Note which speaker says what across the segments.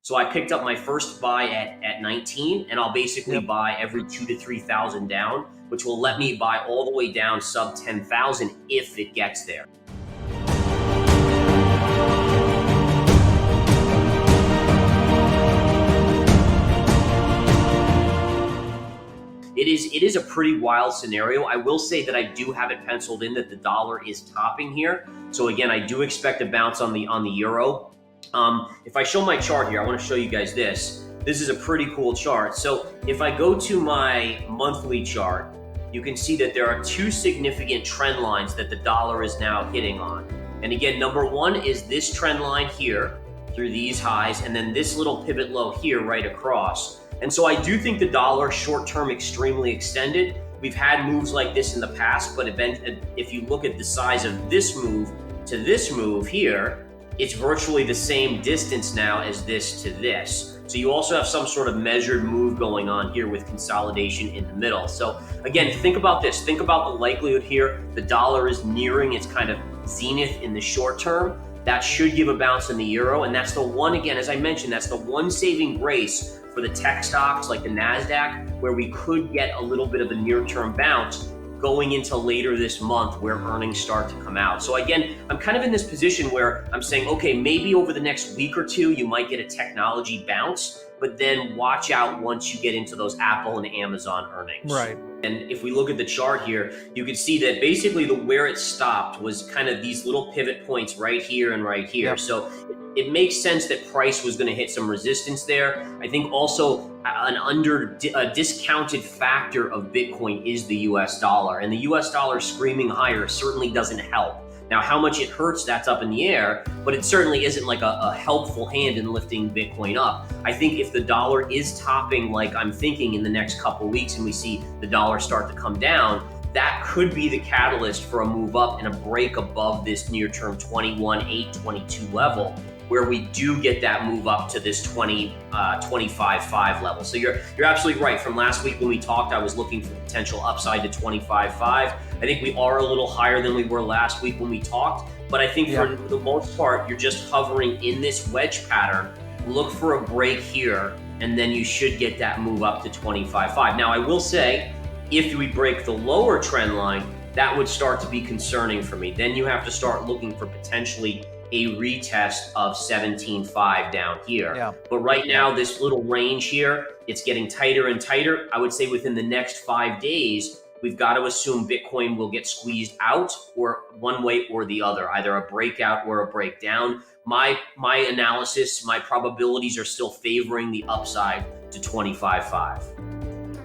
Speaker 1: So I picked up my first buy at 19, and I'll basically
Speaker 2: Yep.
Speaker 1: buy every 2 to 3,000 down, which will let me buy all the way down sub 10,000 if it gets there. It is a pretty wild scenario. I will say that I do have it penciled in that the dollar is topping here. So again, I do expect a bounce on the euro. If I show my chart here, I want to show you guys this. This is a pretty cool chart. So if I go to my monthly chart, you can see that there are two significant trend lines that the dollar is now hitting on. And again, number one is this trend line here through these highs, and then this little pivot low here right across. And so I do think the dollar short-term extremely extended. We've had moves like this in the past, but if you look at the size of this move to this move here, it's virtually the same distance now as this to this. So you also have some sort of measured move going on here with consolidation in the middle. So again, think about this. Think about the likelihood here. The dollar is nearing its kind of zenith in the short term. That should give a bounce in the euro. And that's the one, again, as I mentioned, that's the one saving grace for the tech stocks like the NASDAQ, where we could get a little bit of a near-term bounce going into later this month where earnings start to come out. So again, I'm kind of in this position where I'm saying, okay, maybe over the next week or two, you might get a technology bounce, but then watch out once you get into those Apple and Amazon earnings.
Speaker 2: Right.
Speaker 1: And if we look at the chart here, you can see that basically where it stopped was kind of these little pivot points right here and right here.
Speaker 2: Yep.
Speaker 1: So it makes sense that price was going to hit some resistance there. I think also a discounted factor of Bitcoin is the US dollar, and the US dollar screaming higher certainly doesn't help. Now, how much it hurts, that's up in the air, but it certainly isn't like a helpful hand in lifting Bitcoin up. I think if the dollar is topping like I'm thinking in the next couple of weeks and we see the dollar start to come down, that could be the catalyst for a move up and a break above this near-term 21.822 level, where we do get that move up to this 25.5 level. So you're absolutely right. From last week when we talked, I was looking for potential upside to 25.5. I think we are a little higher than we were last week when we talked, but I think for the most part, you're just hovering in this wedge pattern. Look for a break here, and then you should get that move up to 25.5. Now, I will say, if we break the lower trend line, that would start to be concerning for me. Then you have to start looking for potentially a retest of 17.5 down here.
Speaker 2: Yeah.
Speaker 1: But right now, this little range here, it's getting tighter and tighter. I would say within the next 5 days, we've got to assume Bitcoin will get squeezed out, or one way or the other, either a breakout or a breakdown. My analysis, my probabilities are still favoring the upside to 25.5.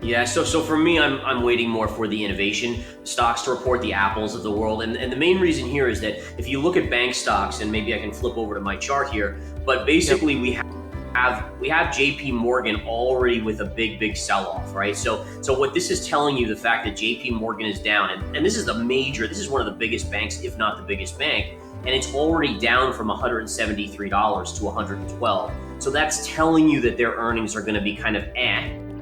Speaker 1: Yeah, so for me, I'm waiting more for the innovation stocks to report, the Apples of the world. And the main reason here is that if you look at bank stocks, and maybe I can flip over to my chart here, but basically we have JP Morgan already with a big sell-off, right? So what this is telling you, the fact that JP Morgan is down, and this is one of the biggest banks, if not the biggest bank, and it's already down from $173 to $112. So that's telling you that their earnings are going to be kind of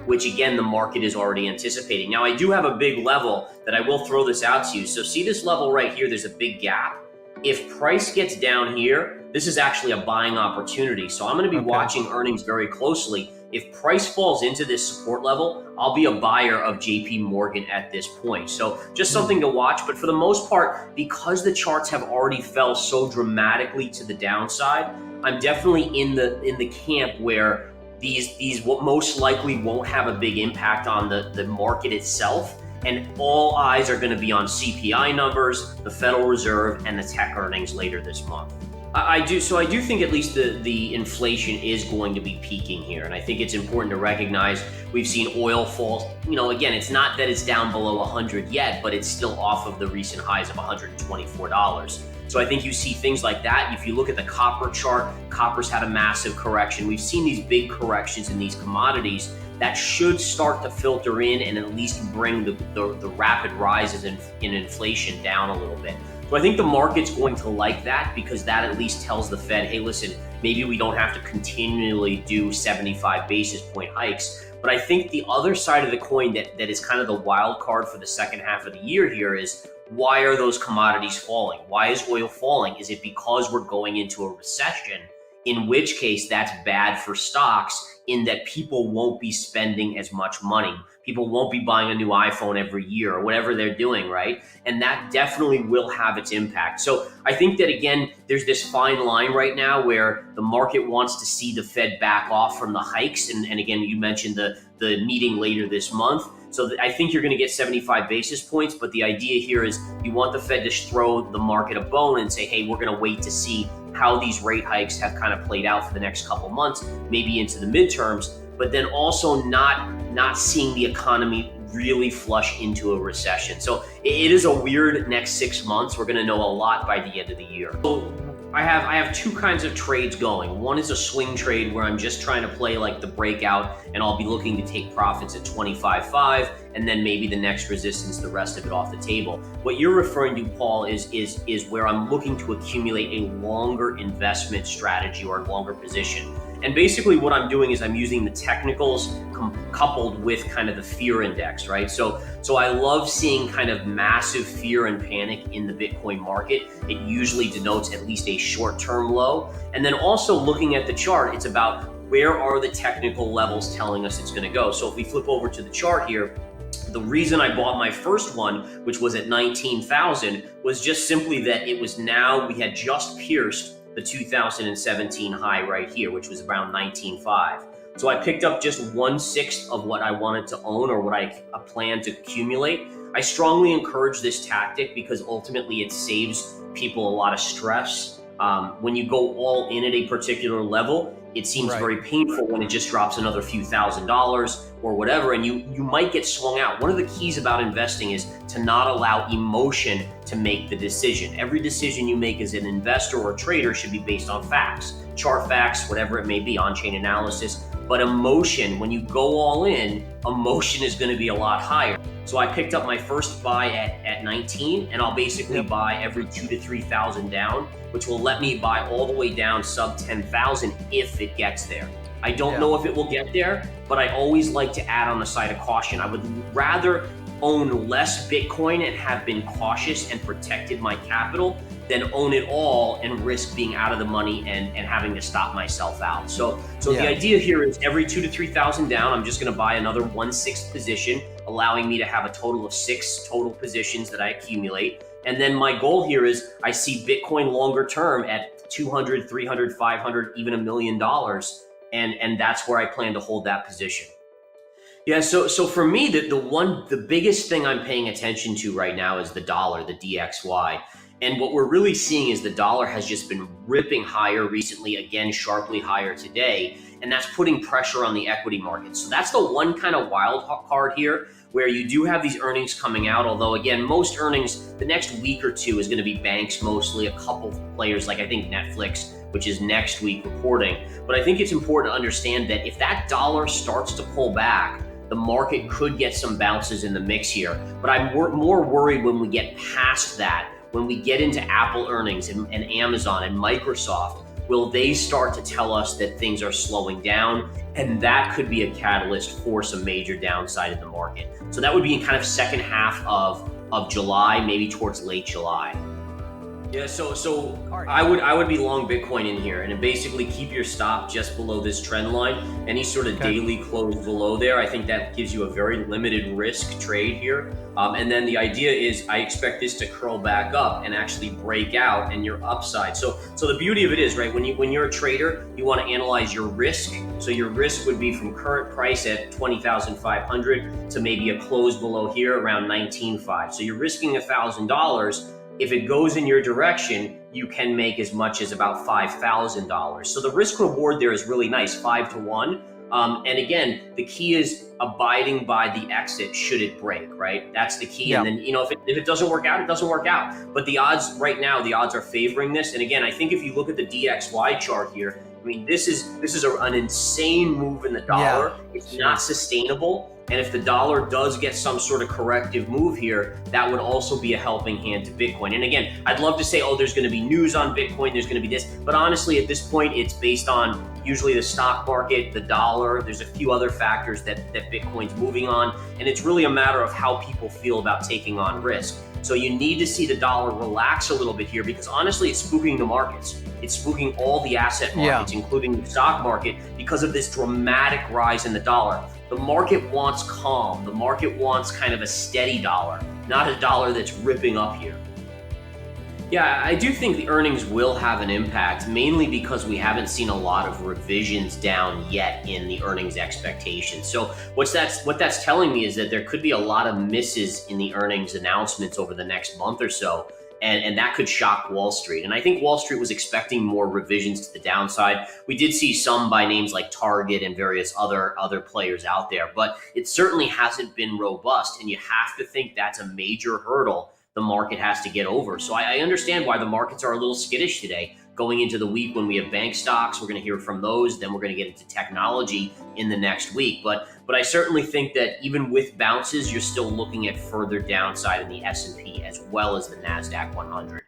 Speaker 1: which again, the market is already anticipating. Now, I do have a big level that I will throw this out to you. So see this level right here, there's a big gap. If price gets down here, this is actually a buying opportunity. So I'm gonna be watching earnings very closely. If price falls into this support level, I'll be a buyer of JP Morgan at this point. So just something to watch, but for the most part, because the charts have already fell so dramatically to the downside, I'm definitely in the camp where these most likely won't have a big impact on the market itself, and all eyes are going to be on CPI numbers, the Federal Reserve, and the tech earnings later this month. I do think at least the inflation is going to be peaking here, and I think it's important to recognize we've seen oil fall. Again, it's not that it's down below 100 yet, but it's still off of the recent highs of $124. So I think you see things like that. If you look at the copper chart, copper's had a massive correction. We've seen these big corrections in these commodities that should start to filter in and at least bring the rapid rises in inflation down a little bit. So I think the market's going to like that, because that at least tells the Fed, hey, listen, maybe we don't have to continually do 75 basis point hikes. But I think the other side of the coin that is kind of the wild card for the second half of the year here is, why are those commodities falling? Why is oil falling? Is it because we're going into a recession in which case that's bad for stocks in that people won't be spending as much money. People won't be buying a new iPhone every year or whatever they're doing, right? And that definitely will have its impact. So I think that, again, there's this fine line right now where the market wants to see the Fed back off from the hikes. And again, you mentioned the meeting later this month. So I think you're going to get 75 basis points. But the idea here is you want the Fed to throw the market a bone and say, hey, we're going to wait to see how these rate hikes have kind of played out for the next couple months, maybe into the midterms, but then also not seeing the economy really flush into a recession. So it is a weird next 6 months. We're going to know a lot by the end of the year. So I have two kinds of trades going. One is a swing trade where I'm just trying to play like the breakout, and I'll be looking to take profits at 25.5, and then maybe the next resistance, the rest of it off the table. What you're referring to, Paul, is where I'm looking to accumulate a longer investment strategy or a longer position. And basically what I'm doing is I'm using the technicals coupled with kind of the fear index, right? So I love seeing kind of massive fear and panic in the Bitcoin market. It usually denotes at least a short-term low. And then also looking at the chart, it's about where are the technical levels telling us it's going to go. So if we flip over to the chart here, the reason I bought my first one, which was at 19,000, was just simply that it was now, we had just pierced the 2017 high right here, which was around 19.5. So I picked up just 1/6 of what I wanted to own or what I planned to accumulate. I strongly encourage this tactic because ultimately it saves people a lot of stress. When you go all in at a particular level, it seems very painful when it just drops another few $1,000s or whatever, and you might get swung out. One of the keys about investing is to not allow emotion to make the decision. Every decision you make as an investor or trader should be based on facts, chart facts, whatever it may be, on-chain analysis. But emotion, when you go all in, emotion is going to be a lot higher. So I picked up my first buy at 19, and I'll basically buy every 2,000 to 3,000 down, which will let me buy all the way down sub 10,000 if it gets there. I don't know if it will get there, but I always like to add on the side of caution. I would rather own less Bitcoin and have been cautious and protected my capital than own it all and risk being out of the money and having to stop myself out. So the idea here is every 2,000 to 3,000 down, I'm just going to buy another 1/6 position, allowing me to have a total of 6 total positions that I accumulate. And then my goal here is I see Bitcoin longer term at 200, 300, 500, even $1 million. And that's where I plan to hold that position. Yeah, so for me, the biggest thing I'm paying attention to right now is the dollar, the DXY. And what we're really seeing is the dollar has just been ripping higher recently, again, sharply higher today. And that's putting pressure on the equity markets. So that's the one kind of wild card here where you do have these earnings coming out. Although, again, most earnings, the next week or two is going to be banks mostly, a couple players like I think Netflix, which is next week reporting. But I think it's important to understand that if that dollar starts to pull back, the market could get some bounces in the mix here. But I'm more worried when we get past that, when we get into Apple earnings and Amazon and Microsoft. Will they start to tell us that things are slowing down? And that could be a catalyst for some major downside in the market. So that would be in kind of second half of July, maybe towards late July. Yeah, so I would be long Bitcoin in here, and basically keep your stop just below this trend line. Any sort of daily close below there, I think that gives you a very limited risk trade here. And then the idea is I expect this to curl back up and actually break out, and you're upside. So the beauty of it is, right, when you're a trader, you want to analyze your risk. So your risk would be from current price at 20,500 to maybe a close below here around 19.5. So you're risking $1,000. If it goes in your direction, you can make as much as about $5,000. So the risk reward there is really nice, 5 to 1. And again, the key is abiding by the exit should it break, right? That's the key. And then, if it doesn't work out, it doesn't work out. But the odds right now, the odds are favoring this. And again, I think if you look at the DXY chart here, I mean, this is an insane move in the dollar. It's not sustainable. And if the dollar does get some sort of corrective move here, that would also be a helping hand to Bitcoin. And again, I'd love to say, there's going to be news on Bitcoin, there's going to be this. But honestly, at this point, it's based on usually the stock market, the dollar. There's a few other factors that Bitcoin's moving on. And it's really a matter of how people feel about taking on risk. So you need to see the dollar relax a little bit here, because honestly, it's spooking the markets. It's spooking all the asset markets, including the stock market, because of this dramatic rise in the dollar. The market wants calm. The market wants kind of a steady dollar, not a dollar that's ripping up here. Yeah, I do think the earnings will have an impact, mainly because we haven't seen a lot of revisions down yet in the earnings expectations. So what that's telling me is that there could be a lot of misses in the earnings announcements over the next month or so. And that could shock Wall Street. And I think Wall Street was expecting more revisions to the downside. We did see some by names like Target and various other players out there, but it certainly hasn't been robust. And you have to think that's a major hurdle the market has to get over. So I understand why the markets are a little skittish today going into the week when we have bank stocks. We're going to hear from those. Then we're going to get into technology in the next week. But I certainly think that even with bounces, you're still looking at further downside in the S&P as well as the NASDAQ 100.